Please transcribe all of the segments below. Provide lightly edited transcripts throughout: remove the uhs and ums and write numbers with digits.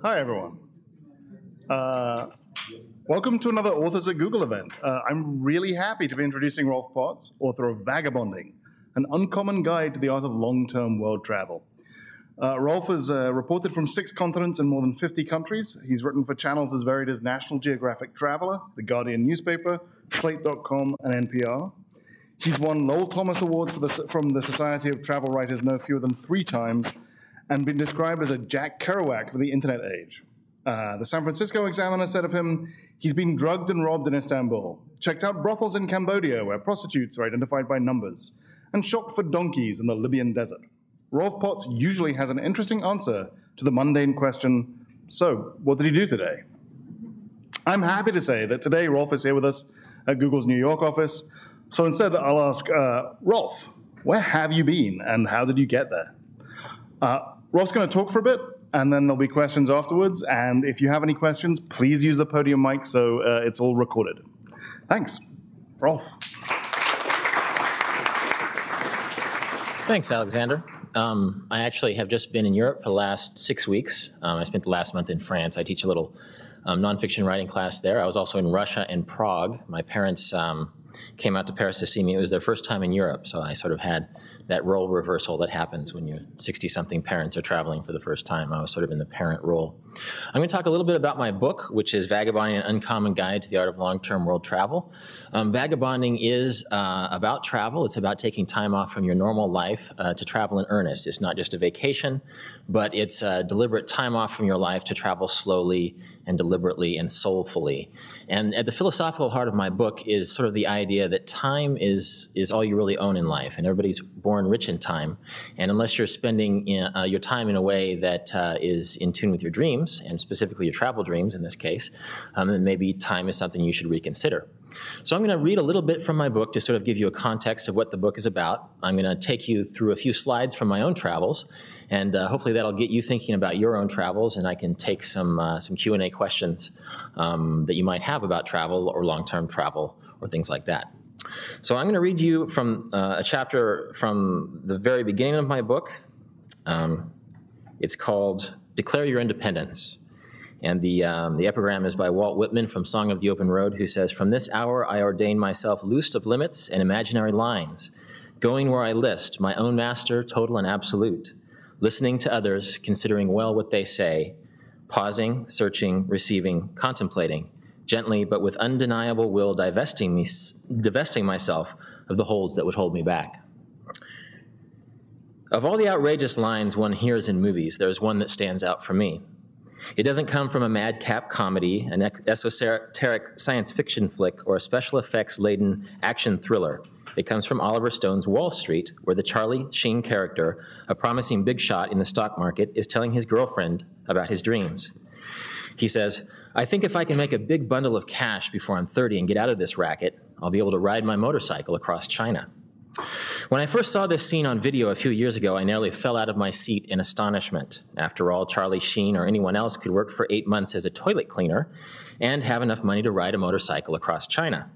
Hi, everyone. Welcome to another Authors at Google event. I'm really happy to be introducing Rolf Potts, author of Vagabonding, an uncommon guide to the art of long-term world travel. Rolf has reported from 6 continents and more than 50 countries. He's written for channels as varied as National Geographic Traveler, The Guardian newspaper, Slate.com, and NPR. He's won Lowell Thomas Awards from the Society of Travel Writers no fewer than 3 times, and been described as a Jack Kerouac for the internet age. The San Francisco Examiner said of him, he's been drugged and robbed in Istanbul, checked out brothels in Cambodia where prostitutes are identified by numbers, and shopped for donkeys in the Libyan desert. Rolf Potts usually has an interesting answer to the mundane question, so what did he do today? I'm happy to say that today Rolf is here with us at Google's New York office, so instead I'll ask, Rolf, where have you been and how did you get there? Rolf's going to talk for a bit, and then there'll be questions afterwards. And if you have any questions, please use the podium mic so it's all recorded. Thanks. Rolf. Thanks, Alexander. I actually have just been in Europe for the last 6 weeks. I spent the last month in France. I teach a little nonfiction writing class there. I was also in Russia and Prague. My parents came out to Paris to see me. It was their first time in Europe, so I sort of had that role reversal that happens when your 60-something parents are traveling for the first time. I was sort of in the parent role. I'm going to talk a little bit about my book, which is Vagabonding, an Uncommon Guide to the Art of Long-Term World Travel. Vagabonding is about travel. It's about taking time off from your normal life to travel in earnest. It's not just a vacation, but it's a deliberate time off from your life to travel slowly and deliberately and soulfully. And at the philosophical heart of my book is sort of the idea that time is all you really own in life, and everybody's born rich in time. And unless you're spending your time in a way that is in tune with your dreams, and specifically your travel dreams in this case, then maybe time is something you should reconsider. So I'm going to read a little bit from my book to sort of give you a context of what the book is about. I'm going to take you through a few slides from my own travels, and hopefully that'll get you thinking about your own travels, and I can take some Q&A questions that you might have about travel or long-term travel or things like that. So I'm going to read you from a chapter from the very beginning of my book. It's called Declare Your Independence. And the epigram is by Walt Whitman from Song of the Open Road, who says, "From this hour I ordain myself loosed of limits and imaginary lines, going where I list, my own master, total and absolute, listening to others, considering well what they say, pausing, searching, receiving, contemplating, gently but with undeniable will divesting myself of the holds that would hold me back." Of all the outrageous lines one hears in movies, there's one that stands out for me. It doesn't come from a madcap comedy, an esoteric science fiction flick, or a special effects-laden action thriller. It comes from Oliver Stone's Wall Street, where the Charlie Sheen character, a promising big shot in the stock market, is telling his girlfriend about his dreams. He says, "I think if I can make a big bundle of cash before I'm 30 and get out of this racket, I'll be able to ride my motorcycle across China." When I first saw this scene on video a few years ago, I nearly fell out of my seat in astonishment. After all, Charlie Sheen or anyone else could work for 8 months as a toilet cleaner and have enough money to ride a motorcycle across China.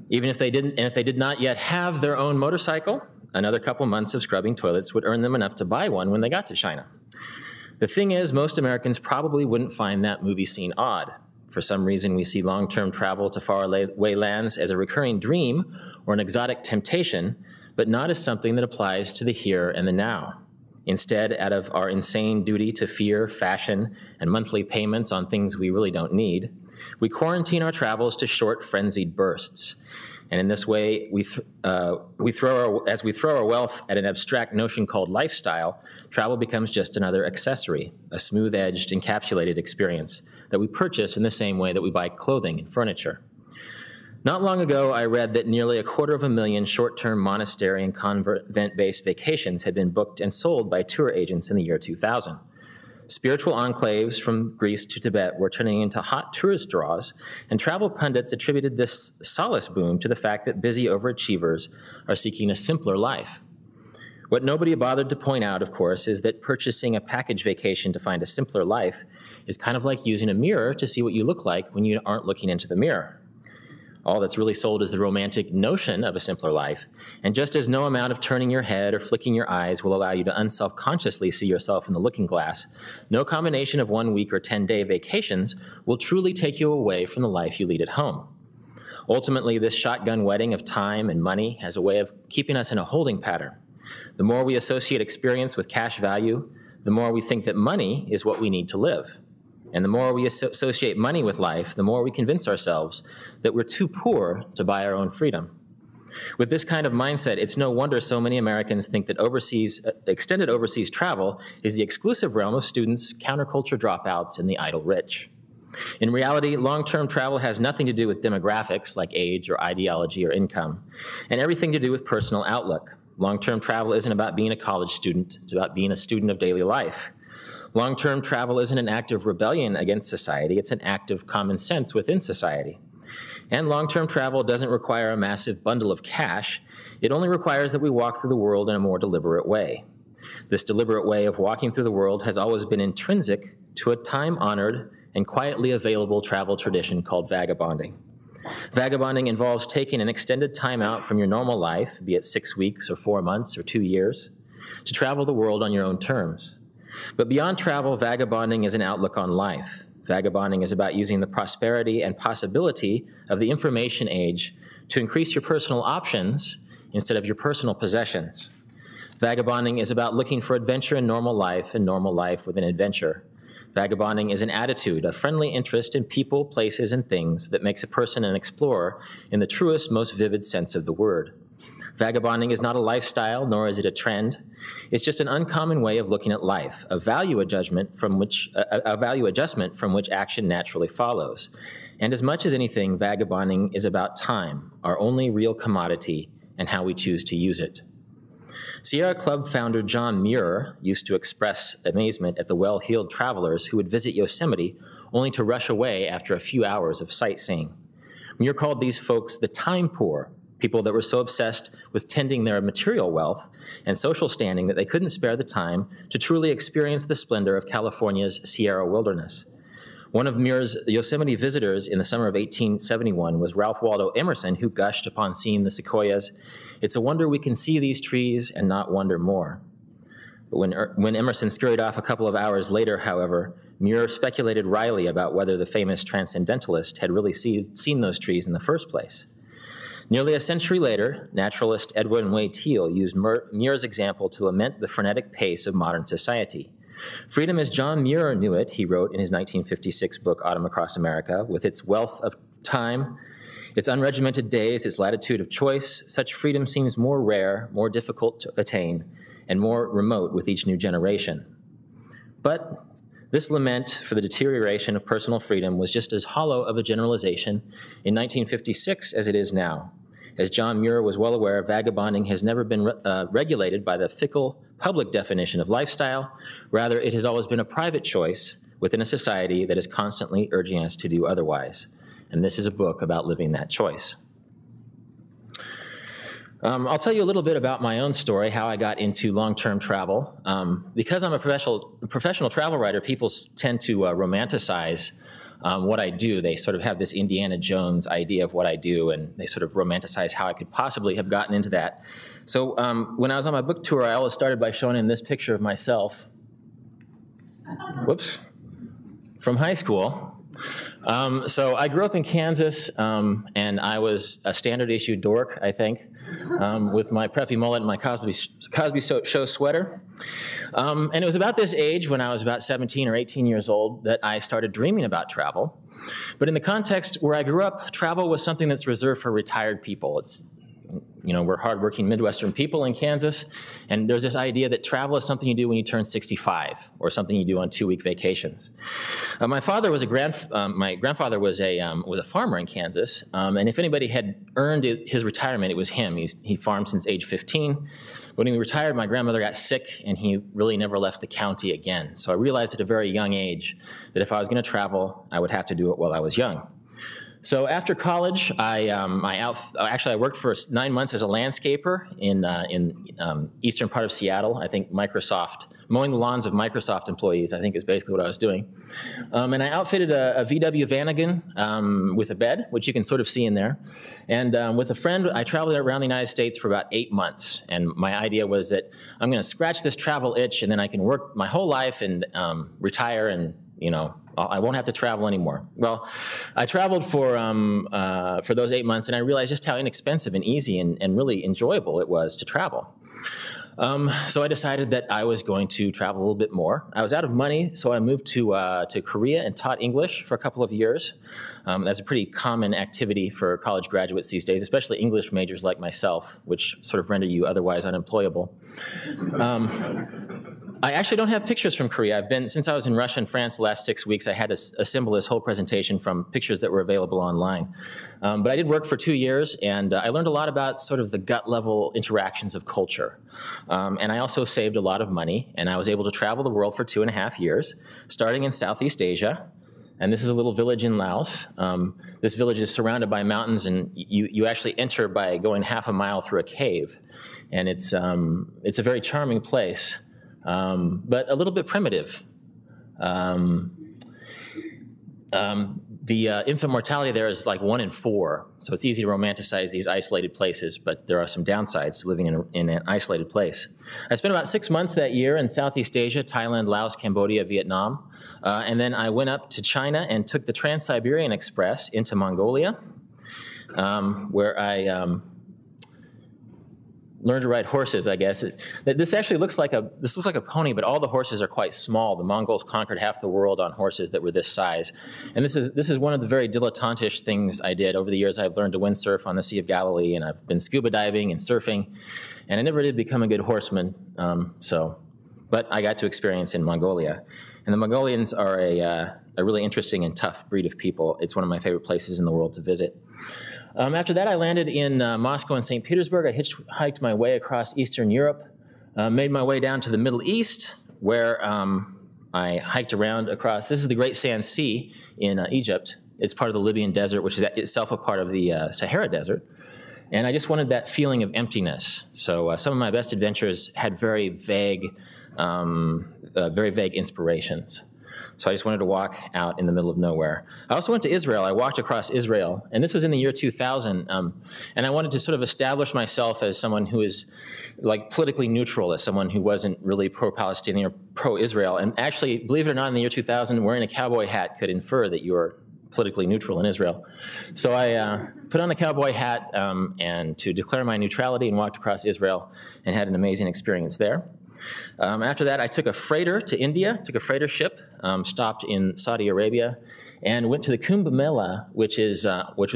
Even if they did not yet have their own motorcycle, another couple months of scrubbing toilets would earn them enough to buy one when they got to China. The thing is, most Americans probably wouldn't find that movie scene odd. For some reason, we see long-term travel to faraway lands as a recurring dream or an exotic temptation, but not as something that applies to the here and the now. Instead, out of our insane duty to fear, fashion, and monthly payments on things we really don't need, we quarantine our travels to short, frenzied bursts. And in this way, as we throw our wealth at an abstract notion called lifestyle, travel becomes just another accessory, a smooth-edged, encapsulated experience that we purchase in the same way that we buy clothing and furniture. Not long ago, I read that nearly 250,000 short-term monastery and convent-based vacations had been booked and sold by tour agents in the year 2000. Spiritual enclaves from Greece to Tibet were turning into hot tourist draws, and travel pundits attributed this solace boom to the fact that busy overachievers are seeking a simpler life. What nobody bothered to point out, of course, is that purchasing a package vacation to find a simpler life is kind of like using a mirror to see what you look like when you aren't looking into the mirror. All that's really sold is the romantic notion of a simpler life. And just as no amount of turning your head or flicking your eyes will allow you to unselfconsciously see yourself in the looking glass, no combination of 1 week or 10-day vacations will truly take you away from the life you lead at home. Ultimately, this shotgun wedding of time and money has a way of keeping us in a holding pattern. The more we associate experience with cash value, the more we think that money is what we need to live. And the more we associate money with life, the more we convince ourselves that we're too poor to buy our own freedom. With this kind of mindset, it's no wonder so many Americans think that extended overseas travel is the exclusive realm of students, counterculture dropouts, and the idle rich. In reality, long-term travel has nothing to do with demographics like age or ideology or income, and everything to do with personal outlook. Long-term travel isn't about being a college student, it's about being a student of daily life. Long-term travel isn't an act of rebellion against society, it's an act of common sense within society. And long-term travel doesn't require a massive bundle of cash, it only requires that we walk through the world in a more deliberate way. This deliberate way of walking through the world has always been intrinsic to a time-honored and quietly available travel tradition called vagabonding. Vagabonding involves taking an extended time out from your normal life, be it 6 weeks or 4 months or 2 years, to travel the world on your own terms. But beyond travel, vagabonding is an outlook on life. Vagabonding is about using the prosperity and possibility of the information age to increase your personal options instead of your personal possessions. Vagabonding is about looking for adventure in normal life and normal life with an adventure. Vagabonding is an attitude, a friendly interest in people, places, and things that makes a person an explorer in the truest, most vivid sense of the word. Vagabonding is not a lifestyle, nor is it a trend. It's just an uncommon way of looking at life, a value adjustment from which action naturally follows. And as much as anything, vagabonding is about time, our only real commodity, and how we choose to use it. Sierra Club founder John Muir used to express amazement at the well-heeled travelers who would visit Yosemite only to rush away after a few hours of sightseeing. Muir called these folks the time poor, people that were so obsessed with tending their material wealth and social standing that they couldn't spare the time to truly experience the splendor of California's Sierra wilderness. One of Muir's Yosemite visitors in the summer of 1871 was Ralph Waldo Emerson, who gushed upon seeing the sequoias, "It's a wonder we can see these trees and not wonder more." But when Emerson scurried off a couple of hours later, however, Muir speculated wryly about whether the famous transcendentalist had really seen those trees in the first place. Nearly a century later, naturalist Edwin Way Teale used Muir's example to lament the frenetic pace of modern society. "Freedom as John Muir knew it," he wrote in his 1956 book, Autumn Across America, "with its wealth of time, its unregimented days, its latitude of choice, such freedom seems more rare, more difficult to attain, and more remote with each new generation." But this lament for the deterioration of personal freedom was just as hollow of a generalization in 1956 as it is now. As John Muir was well aware, vagabonding has never been regulated by the fickle public definition of lifestyle. Rather, it has always been a private choice within a society that is constantly urging us to do otherwise. And this is a book about living that choice. I'll tell you a little bit about my own story, how I got into long-term travel. Because I'm a professional travel writer, people tend to romanticize what I do. They sort of have this Indiana Jones idea of what I do, and they sort of romanticize how I could possibly have gotten into that. So when I was on my book tour, I always started by showing him this picture of myself. Whoops. From high school. So I grew up in Kansas, and I was a standard issue dork, I think, with my preppy mullet and my Cosby Show sweater. And it was about this age, when I was about 17 or 18 years old, that I started dreaming about travel. But in the context where I grew up, travel was something that's reserved for retired people. We're hardworking Midwestern people in Kansas, and there's this idea that travel is something you do when you turn 65, or something you do on 2-week vacations. My grandfather was a farmer in Kansas, and if anybody had earned his retirement, it was him. He farmed since age 15. When he retired, my grandmother got sick, and he really never left the county again. So I realized at a very young age that if I was going to travel, I would have to do it while I was young. So after college, I worked for 9 months as a landscaper in eastern part of Seattle. I think Microsoft, mowing the lawns of Microsoft employees, I think is basically what I was doing. And I outfitted a VW Vanagon with a bed, which you can sort of see in there. And with a friend, I traveled around the United States for about 8 months. And my idea was that I'm going to scratch this travel itch, and then I can work my whole life and retire, and I won't have to travel anymore. Well, I traveled for those 8 months, and I realized just how inexpensive and easy and really enjoyable it was to travel. So I decided that I was going to travel a little bit more. I was out of money, so I moved to Korea and taught English for a couple of years. That's a pretty common activity for college graduates these days, especially English majors like myself, which sort of render you otherwise unemployable. I actually don't have pictures from Korea. Since I was in Russia and France the last 6 weeks, I had to assemble this whole presentation from pictures that were available online. But I did work for 2 years, and I learned a lot about sort of the gut-level interactions of culture. And I also saved a lot of money, and I was able to travel the world for 2.5 years, starting in Southeast Asia. And this is a little village in Laos. This village is surrounded by mountains, and you actually enter by going half a mile through a cave. And it's a very charming place. But a little bit primitive. The infant mortality there is like 1 in 4, so it's easy to romanticize these isolated places, but there are some downsides to living in an isolated place. I spent about 6 months that year in Southeast Asia, Thailand, Laos, Cambodia, Vietnam, and then I went up to China and took the Trans-Siberian Express into Mongolia, where I learned to ride horses, I guess. This actually looks like a pony, but all the horses are quite small. The Mongols conquered half the world on horses that were this size. And this is one of the very dilettantish things I did. Over the years, I've learned to windsurf on the Sea of Galilee, and I've been scuba diving and surfing, and I never did become a good horseman. But I got to experience in Mongolia. And the Mongolians are a really interesting and tough breed of people. It's one of my favorite places in the world to visit. After that, I landed in Moscow and St. Petersburg. I hitchhiked my way across Eastern Europe, made my way down to the Middle East, where I hiked around across. This is the Great Sand Sea in Egypt. It's part of the Libyan desert, which is itself a part of the Sahara Desert. And I just wanted that feeling of emptiness. So some of my best adventures had very vague inspirations. So I just wanted to walk out in the middle of nowhere. I also went to Israel. I walked across Israel, and this was in the year 2000. And I wanted to sort of establish myself as someone who is like politically neutral, as someone who wasn't really pro-Palestinian or pro-Israel. And actually, believe it or not, in the year 2000, wearing a cowboy hat could infer that you were politically neutral in Israel. So I put on the cowboy hat and to declare my neutrality and walked across Israel and had an amazing experience there. After that, I took a freighter to India, took a freighter ship, stopped in Saudi Arabia, and went to the Kumbh Mela, which was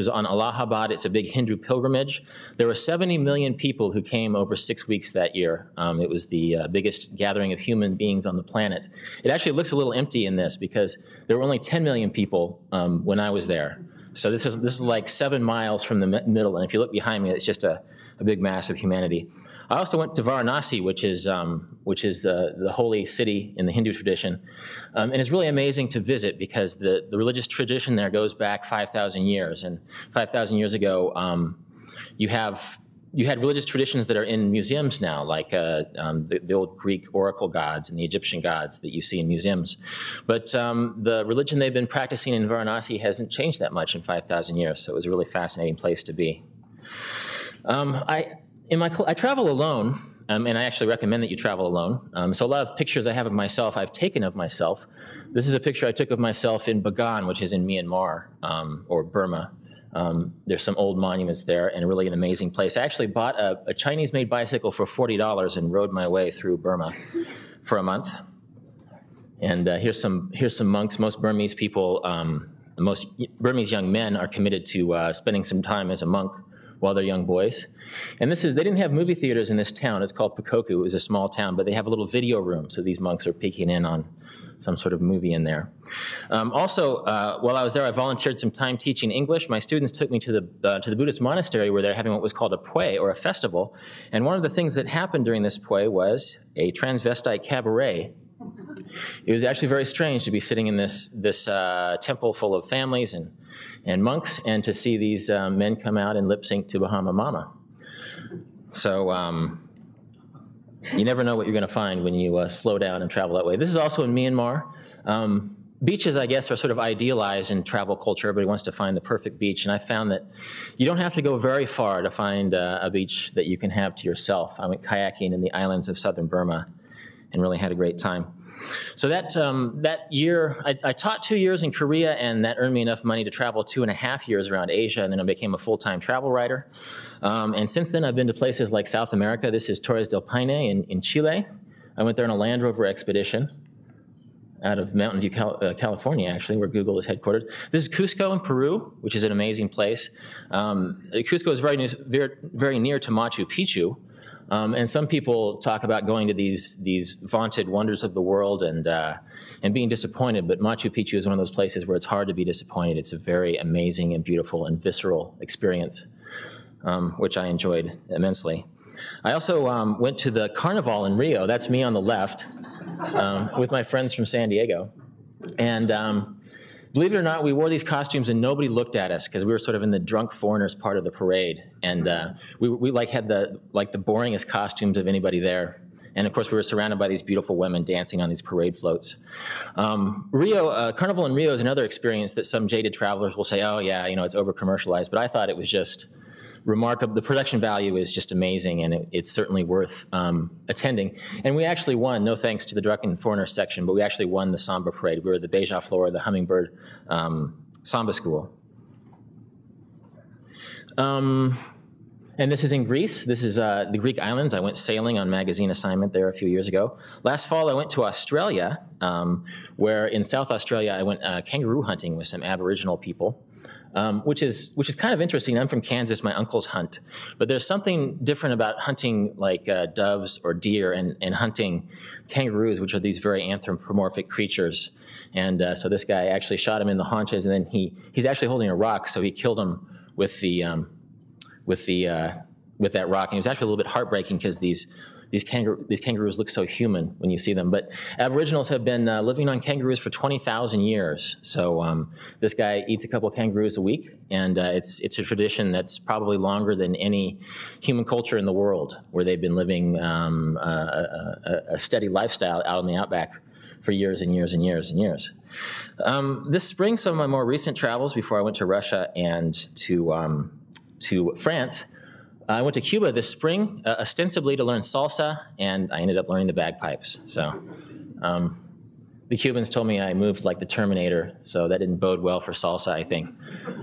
on Allahabad. It's a big Hindu pilgrimage. There were 70 million people who came over 6 weeks that year. It was the biggest gathering of human beings on the planet. It actually looks a little empty in this because there were only 10 million people when I was there. So this is like 7 miles from the middle, and if you look behind me, it's just a big mass of humanity. I also went to Varanasi, which is the holy city in the Hindu tradition, and it's really amazing to visit because the religious tradition there goes back 5,000 years, and 5,000 years ago, you had religious traditions that are in museums now, like the old Greek oracle gods and the Egyptian gods that you see in museums. But the religion they've been practicing in Varanasi hasn't changed that much in 5,000 years, so it was a really fascinating place to be. I travel alone, and I actually recommend that you travel alone. So a lot of pictures I have of myself, I've taken of myself. This is a picture I took of myself in Bagan, which is in Myanmar, or Burma. There's some old monuments there and really an amazing place. I actually bought a Chinese-made bicycle for $40 and rode my way through Burma for a month. And here's some monks. Most Burmese people, most Burmese young men are committed to spending some time as a monk while they're young boys. And they didn't have movie theaters in this town. It's called Pukoku. It was a small town, but they have a little video room, so these monks are peeking in on some sort of movie in there. Also, while I was there, I volunteered some time teaching English. My students took me to the Buddhist monastery where they're having what was called a pui, or a festival. And one of the things that happened during this pui was a transvestite cabaret. It was actually very strange to be sitting in this temple full of families and monks, and to see these men come out and lip sync to Bahama Mama. So you never know what you're going to find when you slow down and travel that way. This is also in Myanmar. Beaches, I guess, are sort of idealized in travel culture. Everybody wants to find the perfect beach, and I found that you don't have to go very far to find a beach that you can have to yourself. I went kayaking in the islands of southern Burma and really had a great time. So that year, I taught 2 years in Korea, and that earned me enough money to travel 2.5 years around Asia, and then I became a full-time travel writer. And since then, I've been to places like South America. This is Torres del Paine in Chile. I went there on a Land Rover expedition out of Mountain View, California, actually, where Google is headquartered. This is Cusco in Peru, which is an amazing place. Cusco is very near to Machu Picchu. And some people talk about going to these vaunted wonders of the world and being disappointed, but Machu Picchu is one of those places where it's hard to be disappointed. It's a very amazing and beautiful and visceral experience, which I enjoyed immensely. I also went to the Carnival in Rio. That's me on the left, with my friends from San Diego. And believe it or not, we wore these costumes and nobody looked at us because we were sort of in the drunk foreigners part of the parade. And we like had the boringest costumes of anybody there. And of course, we were surrounded by these beautiful women dancing on these parade floats. Carnival in Rio is another experience that some jaded travelers will say, oh yeah, it's over-commercialized. But I thought it was just remarkable. The production value is just amazing, and it's certainly worth attending. And we actually won, no thanks to the drunken foreigner section, but we actually won the Samba parade. We were the Beija Flor, the Hummingbird Samba School. And this is in Greece. This is the Greek islands. I went sailing on magazine assignment there a few years ago. Last fall, I went to Australia, where in South Australia, I went kangaroo hunting with some Aboriginal people. Which is kind of interesting. I'm from Kansas, my uncles hunt. But there's something different about hunting like doves or deer and hunting kangaroos, which are these very anthropomorphic creatures. And so this guy actually shot him in the haunches, and then he's actually holding a rock, so he killed him with that rock. And it was actually a little bit heartbreaking because these kangaroos look so human when you see them. But Aboriginals have been living on kangaroos for 20,000 years. So this guy eats a couple kangaroos a week, and it's a tradition that's probably longer than any human culture in the world, where they've been living a steady lifestyle out in the outback for years and years and years and years. This spring, some of my more recent travels before I went to Russia and to France, I went to Cuba this spring, ostensibly to learn salsa, and I ended up learning the bagpipes. So the Cubans told me I moved like the Terminator, so that didn't bode well for salsa, I think.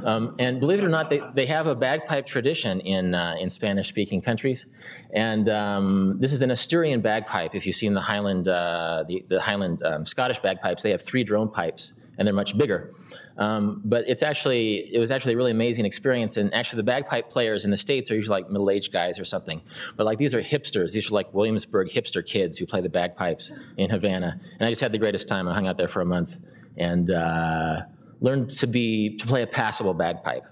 And believe it or not, they have a bagpipe tradition in Spanish-speaking countries. And this is an Asturian bagpipe. If you've seen the Highland, the Highland Scottish bagpipes, they have 3 drone pipes, and they're much bigger. But it was actually a really amazing experience. And actually, the bagpipe players in the States are usually like middle-aged guys or something. But like these are hipsters. These are like Williamsburg hipster kids who play the bagpipes in Havana. And I just had the greatest time. I hung out there for a month and learned to play a passable bagpipe.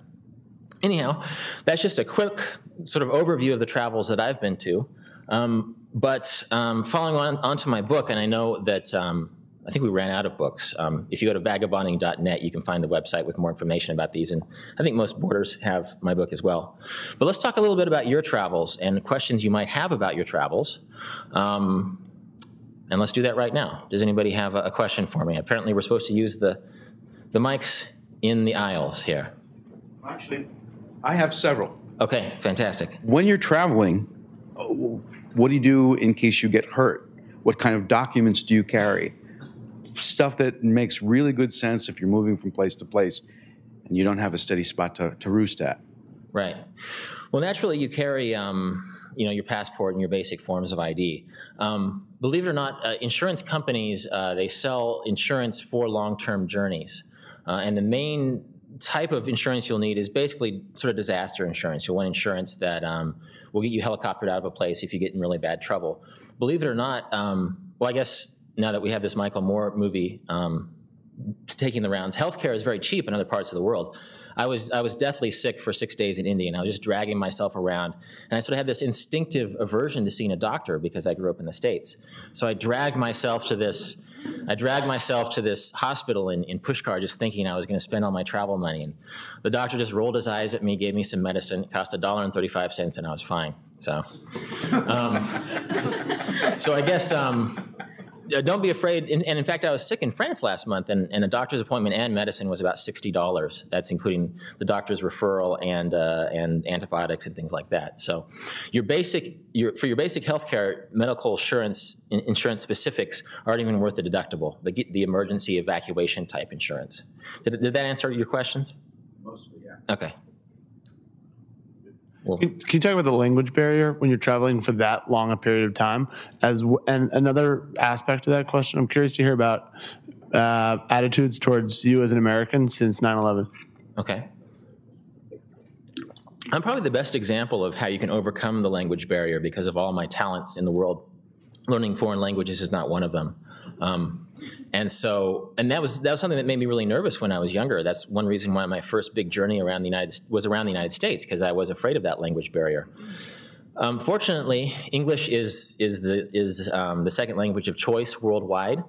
Anyhow, that's just a quick sort of overview of the travels that I've been to. But following on to my book, and I know that I think we ran out of books. If you go to vagabonding.net, you can find the website with more information about these. And I think most boarders have my book as well. But let's talk a little bit about your travels and questions you might have about your travels. And let's do that right now. Does anybody have a question for me? Apparently, we're supposed to use the mics in the aisles here. Actually, I have several. Okay, fantastic. When you're traveling, what do you do in case you get hurt? What kind of documents do you carry? Stuff that makes really good sense if you're moving from place to place and you don't have a steady spot to roost at. Right. Well, naturally, you carry your passport and your basic forms of ID. Believe it or not, insurance companies, they sell insurance for long-term journeys. And the main type of insurance you'll need is basically sort of disaster insurance. You'll want insurance that will get you helicoptered out of a place if you get in really bad trouble. Believe it or not, well, I guess now that we have this Michael Moore movie taking the rounds. Healthcare is very cheap in other parts of the world. I was deathly sick for 6 days in India, and I was just dragging myself around. And I sort of had this instinctive aversion to seeing a doctor because I grew up in the States. So I dragged myself to this hospital in Pushkar, just thinking I was going to spend all my travel money. And the doctor just rolled his eyes at me, gave me some medicine. It cost $1.35, and I was fine. So, so I guess. Don't be afraid. And in fact, I was sick in France last month, and a doctor's appointment and medicine was about $60. That's including the doctor's referral and antibiotics and things like that. So, for your basic healthcare, medical insurance specifics aren't even worth the deductible. The emergency evacuation type insurance. Did that answer your questions? Mostly, yeah. Okay. Well, Can you talk about the language barrier when you're traveling for that long a period of time? And another aspect of that question, I'm curious to hear about attitudes towards you as an American since 9/11. Okay. I'm probably the best example of how you can overcome the language barrier because of all my talents in the world. Learning foreign languages is not one of them. And that was something that made me really nervous when I was younger. That's one reason why my first big journey around the United States, because I was afraid of that language barrier. Fortunately, English is the second language of choice worldwide.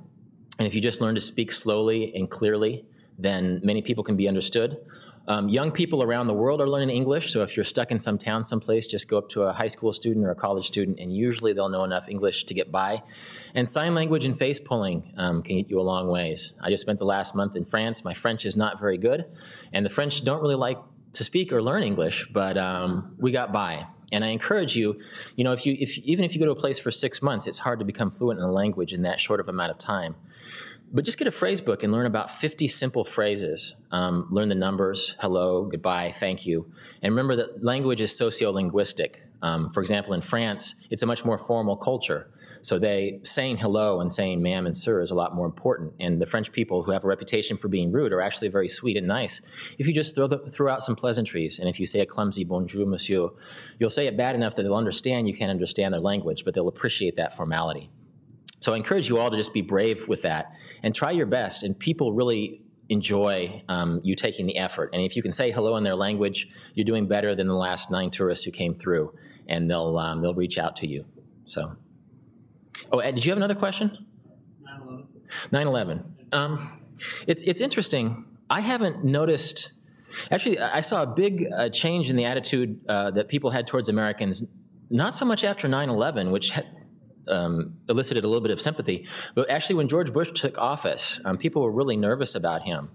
And if you just learn to speak slowly and clearly, then many people can be understood. Young people around the world are learning English, so if you're stuck in some town someplace, just go up to a high school student or a college student, and usually they'll know enough English to get by. And sign language and face pulling can get you a long ways. I just spent the last month in France. My French is not very good, and the French don't really like to speak or learn English, but we got by. And I encourage you, even if you go to a place for 6 months, it's hard to become fluent in a language in that short of amount of time. But just get a phrase book and learn about 50 simple phrases. Learn the numbers, hello, goodbye, thank you. And remember that language is sociolinguistic. For example, in France, it's a much more formal culture. So saying hello and saying ma'am and sir is a lot more important. And the French people who have a reputation for being rude are actually very sweet and nice. If you just throw out some pleasantries, and if you say a clumsy bonjour, monsieur, you'll say it bad enough that they'll understand you can't understand their language, but they'll appreciate that formality. So I encourage you all to just be brave with that and try your best. And people really enjoy you taking the effort. And if you can say hello in their language, you're doing better than the last 9 tourists who came through, and they'll reach out to you. So, Ed, did you have another question? 9/11. It's interesting. I haven't noticed. Actually, I saw a big change in the attitude that people had towards Americans. Not so much after 9/11, which elicited a little bit of sympathy. But actually, when George Bush took office, people were really nervous about him.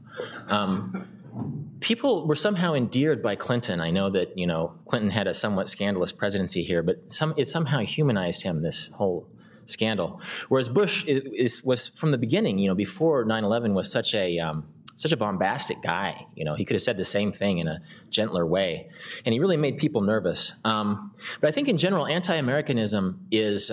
People were somehow endeared by Clinton. I know that Clinton had a somewhat scandalous presidency here, but it somehow humanized him, this whole scandal. Whereas Bush was from the beginning, before 9/11, was such a bombastic guy. He could have said the same thing in a gentler way, and he really made people nervous. But I think in general, anti-Americanism is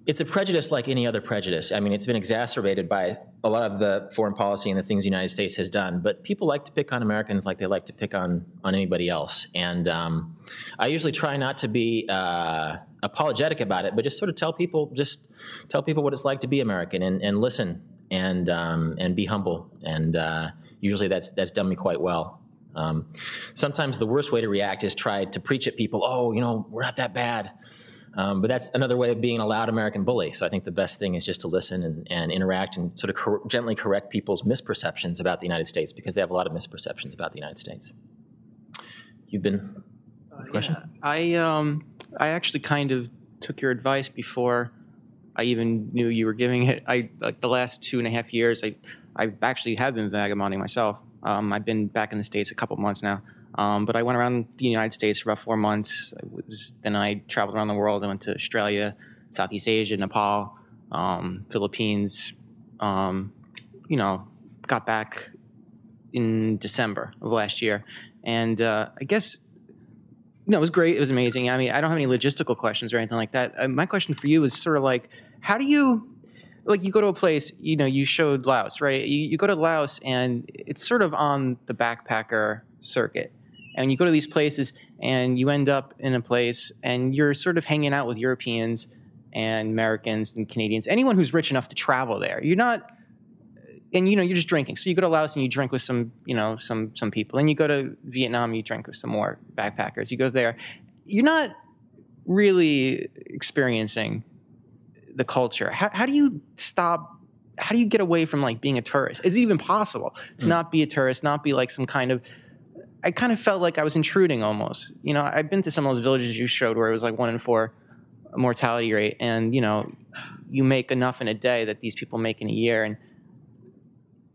it's a prejudice like any other prejudice. I mean, it's been exacerbated by a lot of the foreign policy and the things the United States has done. But people like to pick on Americans like they like to pick on anybody else. And I usually try not to be apologetic about it, but just sort of tell people what it's like to be American and listen and be humble. And usually that's done me quite well. Sometimes the worst way to react is try to preach at people, we're not that bad. But that's another way of being a loud American bully. So I think the best thing is just to listen and interact and sort of gently correct people's misperceptions about the United States, because they have a lot of misperceptions about the United States. You've been question? Yeah. I actually kind of took your advice before I even knew you were giving it. Like the last 2.5 years, I actually have been vagabonding myself. I've been back in the States a couple months now. But I went around the United States for about 4 months. Then I traveled around the world. I went to Australia, Southeast Asia, Nepal, Philippines. Got back in December of last year. And I guess, it was great. It was amazing. I mean, I don't have any logistical questions or anything like that. My question for you is sort of like, how do you, you go to a place, you showed Laos, right? You go to Laos and it's sort of on the backpacker circuit. And you go to these places and you end up in a place and you're sort of hanging out with Europeans and Americans and Canadians, anyone who's rich enough to travel there. You're not, and you're just drinking. So you go to Laos and you drink with some people, and you go to Vietnam and you drink with some more backpackers. You go there, you're not really experiencing the culture. How do you stop? How do you get away from like being a tourist? Is it even possible to not be a tourist, not be like some kind of? I kind of felt like I was intruding almost. I've been to some of those villages you showed where it was like 1 in 4 mortality rate, and you make enough in a day that these people make in a year, and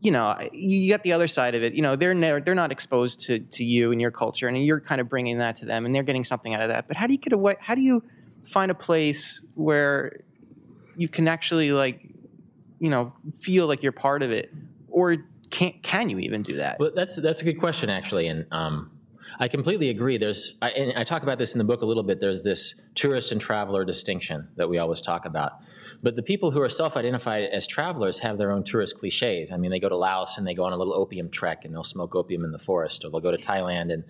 you get the other side of it. They're not exposed to you and your culture, and you're kind of bringing that to them, and they're getting something out of that. But how do you get away? How do you find a place where you can actually feel like you're part of it, or can you even do that? Well, that's a good question, actually, and I completely agree. And I talk about this in the book a little bit. There's this tourist and traveler distinction that we always talk about. But the people who are self-identified as travelers have their own tourist cliches. I mean, they go to Laos and they go on a little opium trek and they'll smoke opium in the forest, or they'll go to Thailand. And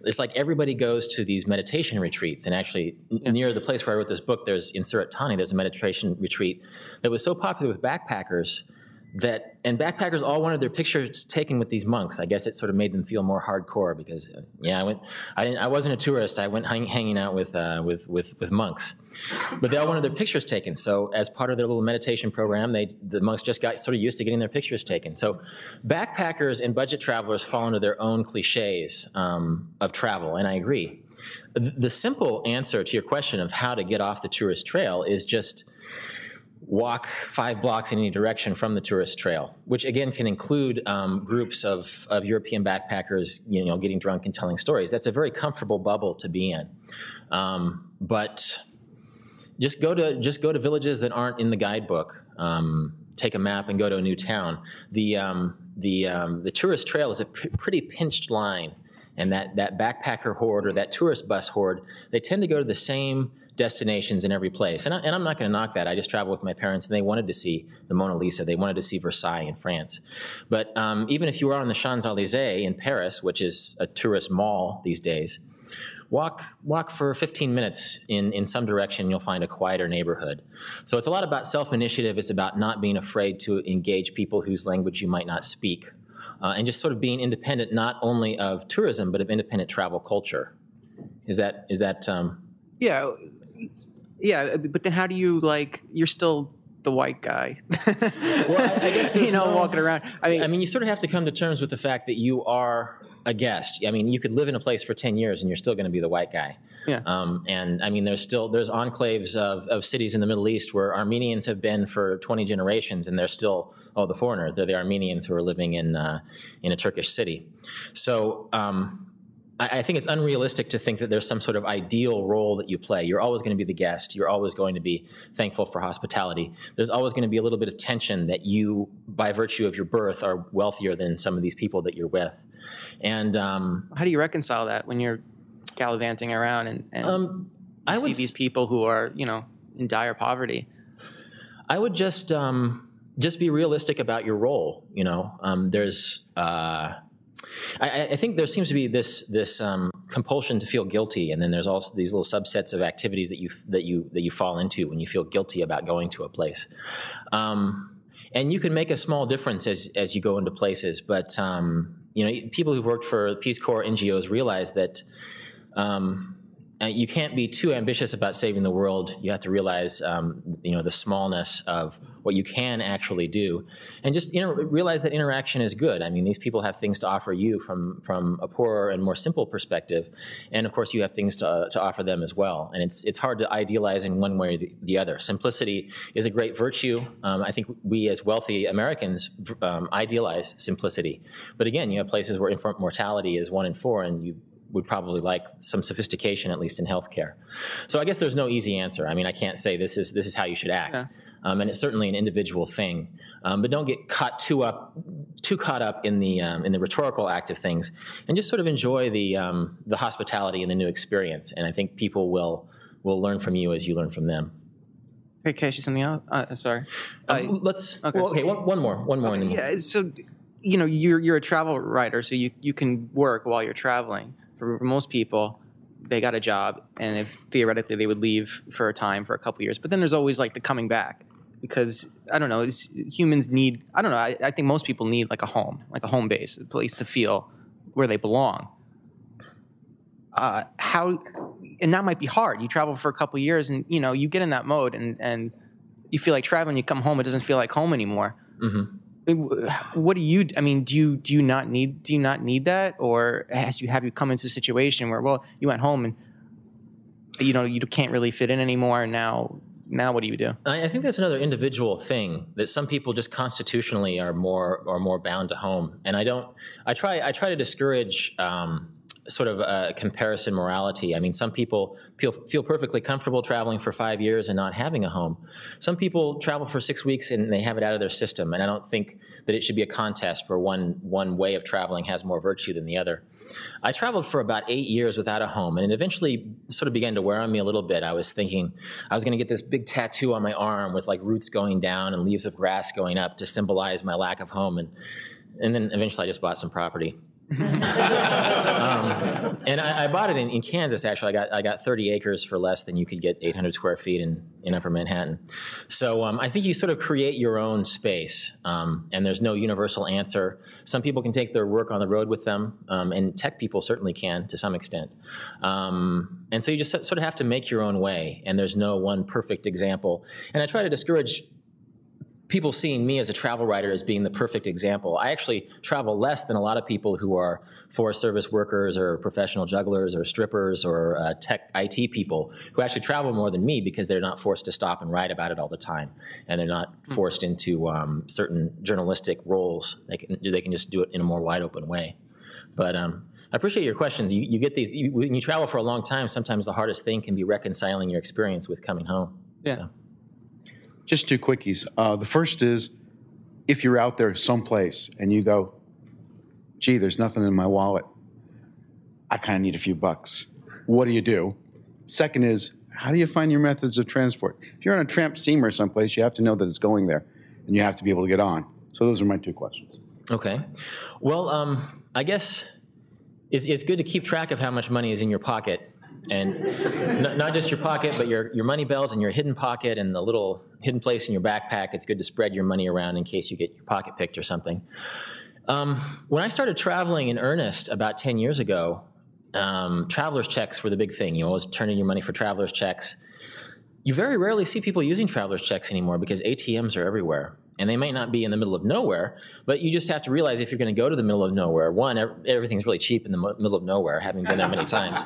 it's like everybody goes to these meditation retreats. And actually, near the place where I wrote this book, in Surat Thani, there's a meditation retreat that was so popular with backpackers and backpackers all wanted their pictures taken with these monks. I guess it sort of made them feel more hardcore because, I wasn't a tourist. I went hanging out with monks, but they all wanted their pictures taken. So as part of their little meditation program, the monks just got sort of used to getting their pictures taken. So backpackers and budget travelers fall into their own cliches of travel, and I agree. The simple answer to your question of how to get off the tourist trail is just walk 5 blocks in any direction from the tourist trail, which again can include groups of European backpackers, getting drunk and telling stories. That's a very comfortable bubble to be in. But just go to villages that aren't in the guidebook. Take a map and go to a new town. The tourist trail is a pretty pinched line, and that backpacker horde or that tourist bus horde, they tend to go to the same destinations in every place. And I'm not going to knock that. I just traveled with my parents, and they wanted to see the Mona Lisa. They wanted to see Versailles in France. But even if you are on the Champs-Élysées in Paris, which is a tourist mall these days, walk for 15 minutes in some direction, you'll find a quieter neighborhood. So it's a lot about self-initiative. It's about not being afraid to engage people whose language you might not speak, and just sort of being independent, not only of tourism, but of independent travel culture. Is that Yeah, but then how do you you're still the white guy? Well, I guess walking around. I mean, you sort of have to come to terms with the fact that you are a guest. I mean, you could live in a place for 10 years and you're still going to be the white guy. Yeah. And I mean, there's enclaves of cities in the Middle East where Armenians have been for 20 generations, and they're still the foreigners. They're the Armenians who are living in a Turkish city. So. I think it's unrealistic to think that there's some sort of ideal role that you play. You're always going to be the guest. You're always going to be thankful for hospitality. There's always going to be a little bit of tension that you, by virtue of your birth, are wealthier than some of these people that you're with. And how do you reconcile that when you're gallivanting around and see these people who are, in dire poverty? I would just be realistic about your role. I think there seems to be this compulsion to feel guilty, and then there's also these little subsets of activities that you fall into when you feel guilty about going to a place. And you can make a small difference as you go into places, but people who've worked for Peace Corps NGOs realize that you can't be too ambitious about saving the world. You have to realize, the smallness of what you can actually do, and just realize that interaction is good. I mean, these people have things to offer you from a poorer and more simple perspective, and of course, you have things to offer them as well. And it's hard to idealize in one way or the other. Simplicity is a great virtue. I think we as wealthy Americans idealize simplicity, but again, you have places where infant mortality is 1 in 4, and you would probably like some sophistication, at least in healthcare. So I guess there's no easy answer. I mean, I can't say this is how you should act, and it's certainly an individual thing. But don't get too caught up in the rhetorical act of things, and just sort of enjoy the hospitality and the new experience. And I think people will learn from you as you learn from them. Hey, can I ask you something else? Sorry. Let's. Okay. Well, okay. One more. Okay, yeah. So, you're a travel writer, so you can work while you're traveling. For most people, they got a job, and if theoretically they would leave for a time, for a couple years. But then there's always the coming back. because I don't know, humans need, I don't know, I think most people need like a home base, a place to feel where they belong. And that might be hard. You travel for a couple of years and, you know, you get in that mode and you feel like traveling, you come home, it doesn't feel like home anymore. What do you, I mean, do you not need that? Or have you come into a situation where, well, you went home and, you know, you can't really fit in anymore. And now what do you do? I think that's another individual thing, that some people just constitutionally are more bound to home. And I try to discourage sort of comparison morality. I mean, some people feel perfectly comfortable traveling for 5 years and not having a home. Some people travel for 6 weeks and they have it out of their system. And I don't think that it should be a contest where one way of traveling has more virtue than the other. I traveled for about 8 years without a home, and it eventually sort of began to wear on me a little bit. I was thinking I was going to get this big tattoo on my arm with like roots going down and leaves of grass going up to symbolize my lack of home. And then eventually I just bought some property. And I bought it in Kansas, actually. I got 30 acres for less than you could get 800 square feet in Upper Manhattan. So I think you sort of create your own space, and there's no universal answer. Some people can take their work on the road with them, and tech people certainly can to some extent. And so you just sort of have to make your own way, and there's no one perfect example. And I try to discourage people seeing me as a travel writer as being the perfect example. I actually travel less than a lot of people who are Forest Service workers or professional jugglers or strippers or tech IT people who actually travel more than me because they're not forced to stop and write about it all the time. And they're not forced into certain journalistic roles. They can just do it in a more wide open way. But I appreciate your questions. You get these, when you travel for a long time, sometimes the hardest thing can be reconciling your experience with coming home. Yeah. So. Just two quickies. The first is, if you're out there someplace and you go, gee, there's nothing in my wallet, I kind of need a few bucks. What do you do? Second is, how do you find your methods of transport? If you're on a tramp steamer someplace, you have to know that it's going there, and you have to be able to get on. So those are my two questions. Okay. Well, I guess it's good to keep track of how much money is in your pocket. And not just your pocket, but your money belt and your hidden pocket and the little hidden place in your backpack. It's good to spread your money around in case you get your pocket picked or something. When I started traveling in earnest about 10 years ago, traveler's checks were the big thing. You always turn in your money for traveler's checks. You very rarely see people using traveler's checks anymore because ATMs are everywhere. And they may not be in the middle of nowhere, but you just have to realize if you're going to go to the middle of nowhere, one, everything's really cheap in the middle of nowhere, having been there many times.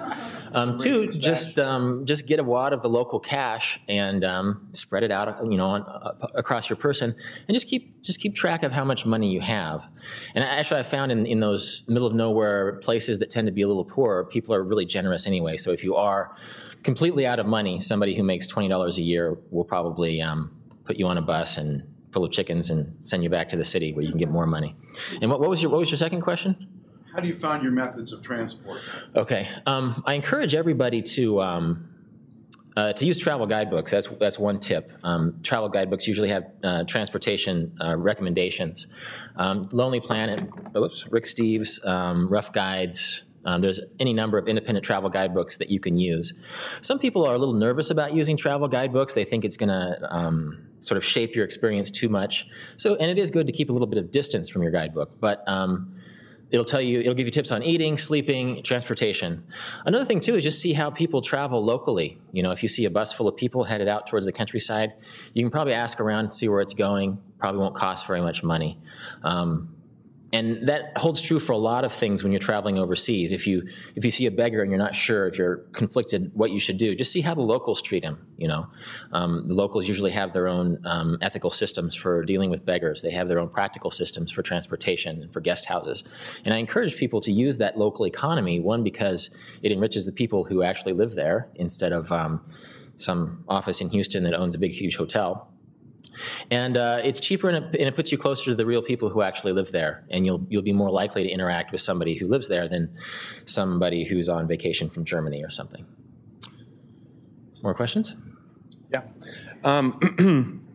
Two, just get a wad of the local cash and spread it out, across your person, and just keep track of how much money you have. And actually, I found in those middle of nowhere places that tend to be a little poorer, people are really generous anyway. So if you are completely out of money, somebody who makes $20 a year will probably put you on a bus and full of chickens and send you back to the city where you can get more money. And what was your second question? How do you find your methods of transport? Okay, I encourage everybody to use travel guidebooks. That's one tip. Travel guidebooks usually have transportation recommendations. Lonely Planet, Rick Steves, Rough Guides. There's any number of independent travel guidebooks that you can use. Some people are a little nervous about using travel guidebooks. They think it's going to sort of shape your experience too much. And it is good to keep a little bit of distance from your guidebook, but it'll give you tips on eating, sleeping, transportation. Another thing too is just see how people travel locally. If you see a bus full of people headed out towards the countryside, you can probably ask around, see where it's going. Probably won't cost very much money. And that holds true for a lot of things when you're traveling overseas. If you see a beggar and you're not sure, if you're conflicted what you should do, just see how the locals treat him. The locals usually have their own ethical systems for dealing with beggars. They have their own practical systems for transportation and for guest houses. And I encourage people to use that local economy, one, because it enriches the people who actually live there instead of some office in Houston that owns a big, huge hotel. And it's cheaper and it puts you closer to the real people who actually live there. And you'll be more likely to interact with somebody who lives there than somebody who's on vacation from Germany or something. More questions? Yeah. I'm